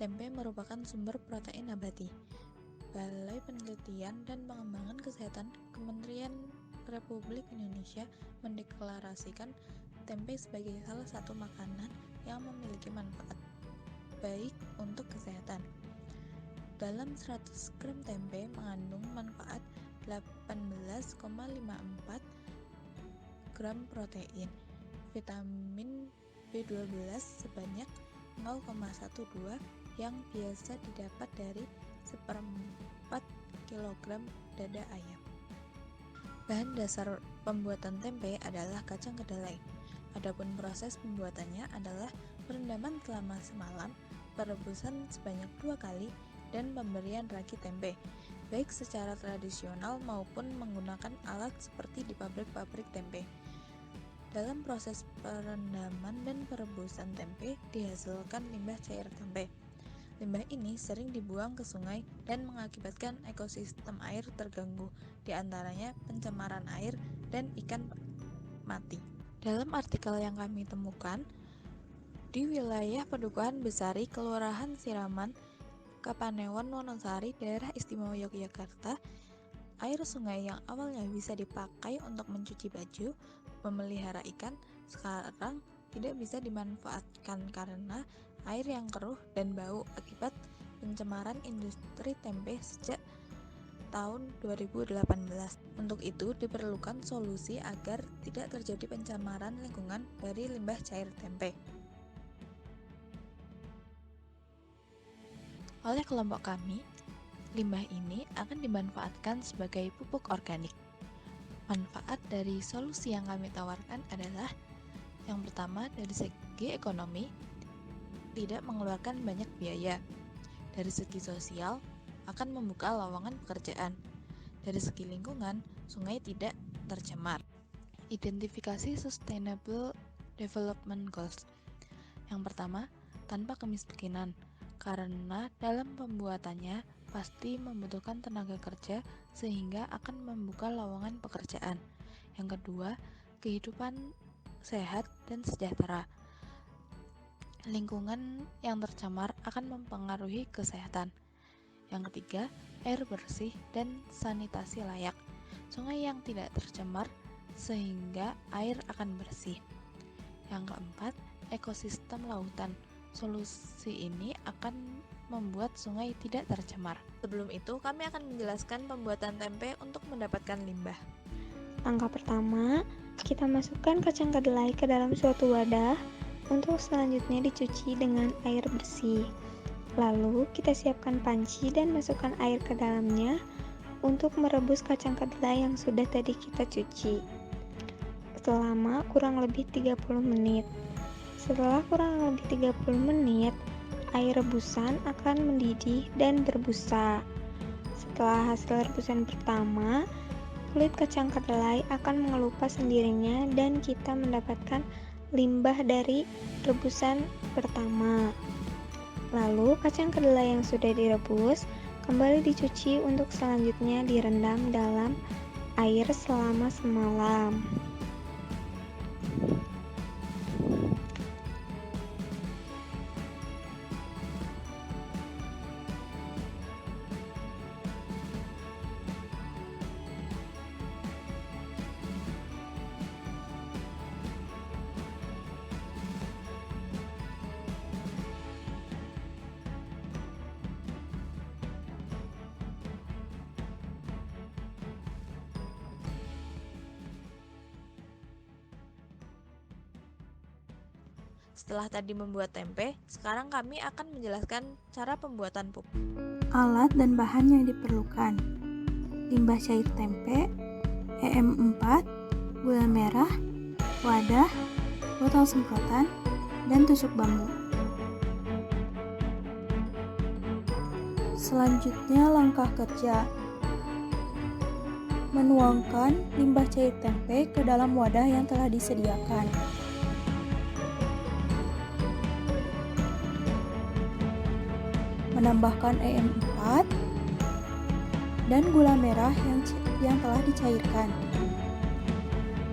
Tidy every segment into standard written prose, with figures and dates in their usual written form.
Tempe merupakan sumber protein nabati. Balai Penelitian dan Pengembangan Kesehatan Kementerian Republik Indonesia mendeklarasikan tempe sebagai salah satu makanan yang memiliki manfaat baik untuk kesehatan. Dalam 100 gram tempe mengandung manfaat 18,54 gram protein, vitamin B12 sebanyak 0,12 yang biasa didapat dari seperempat kilogram dada ayam. Bahan dasar pembuatan tempe adalah kacang kedelai. Adapun proses pembuatannya adalah perendaman selama semalam, perebusan sebanyak 2 kali, dan pemberian ragi tempe, baik secara tradisional maupun menggunakan alat seperti di pabrik-pabrik tempe. Dalam proses perendaman dan perebusan tempe dihasilkan limbah cair tempe. Limbah ini sering dibuang ke sungai dan mengakibatkan ekosistem air terganggu, di antaranya pencemaran air dan ikan mati. Dalam artikel yang kami temukan, di wilayah Padukuhan Besari, Kelurahan Siraman, Kapanewon, Wonosari, Daerah Istimewa Yogyakarta, air sungai yang awalnya bisa dipakai untuk mencuci baju, memelihara ikan, sekarang tidak bisa dimanfaatkan karena air yang keruh dan bau akibat pencemaran industri tempe sejak tahun 2018. Untuk itu diperlukan solusi agar tidak terjadi pencemaran lingkungan dari limbah cair tempe. Oleh kelompok kami, limbah ini akan dimanfaatkan sebagai pupuk organik. Manfaat dari solusi yang kami tawarkan adalah yang pertama, dari segi ekonomi, tidak mengeluarkan banyak biaya. Dari segi sosial, akan membuka lowongan pekerjaan. Dari segi lingkungan, sungai tidak tercemar. Identifikasi Sustainable Development Goals. Yang pertama, tanpa kemiskinan, karena dalam pembuatannya pasti membutuhkan tenaga kerja sehingga akan membuka lowongan pekerjaan. Yang kedua, kehidupan sehat dan sejahtera. Lingkungan yang tercemar akan mempengaruhi kesehatan. Yang ketiga, air bersih dan sanitasi layak. Sungai yang tidak tercemar sehingga air akan bersih. Yang keempat, ekosistem lautan. Solusi ini akan membuat sungai tidak tercemar. Sebelum itu, kami akan menjelaskan pembuatan tempe untuk mendapatkan limbah. Langkah pertama, kita masukkan kacang kedelai ke dalam suatu wadah untuk selanjutnya dicuci dengan air bersih. Lalu, kita siapkan panci dan masukkan air ke dalamnya untuk merebus kacang kedelai yang sudah tadi kita cuci selama kurang lebih 30 menit. Setelah kurang lebih 30 menit, air rebusan akan mendidih dan berbusa. Setelah hasil rebusan pertama, kulit kacang kedelai akan mengelupas sendirinya dan kita mendapatkan limbah dari rebusan pertama. Lalu, kacang kedelai yang sudah direbus kembali dicuci untuk selanjutnya direndam dalam air selama semalam. Setelah tadi membuat tempe, sekarang kami akan menjelaskan cara pembuatan pupuk. Alat dan bahan yang diperlukan: limbah cair tempe, EM4, gula merah, wadah, botol semprotan, dan tusuk bambu. Selanjutnya langkah kerja: menuangkan limbah cair tempe ke dalam wadah yang telah disediakan. Menambahkan EM4 dan gula merah yang telah dicairkan.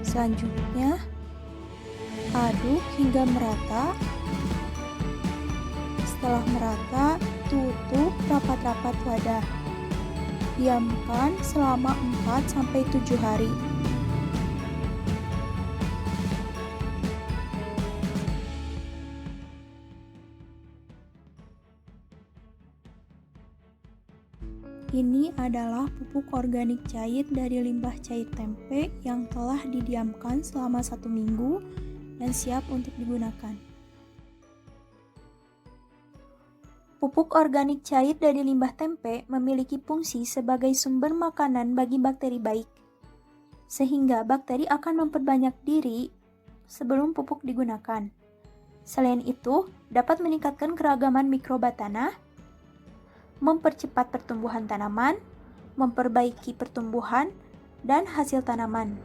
Selanjutnya, aduk hingga merata. Setelah merata, tutup rapat-rapat wadah. Diamkan selama 4-7 hari. Ini adalah pupuk organik cair dari limbah cair tempe yang telah didiamkan selama 1 minggu dan siap untuk digunakan. Pupuk organik cair dari limbah tempe memiliki fungsi sebagai sumber makanan bagi bakteri baik, sehingga bakteri akan memperbanyak diri sebelum pupuk digunakan. Selain itu, dapat meningkatkan keragaman mikroba tanah, mempercepat pertumbuhan tanaman, memperbaiki pertumbuhan dan hasil tanaman.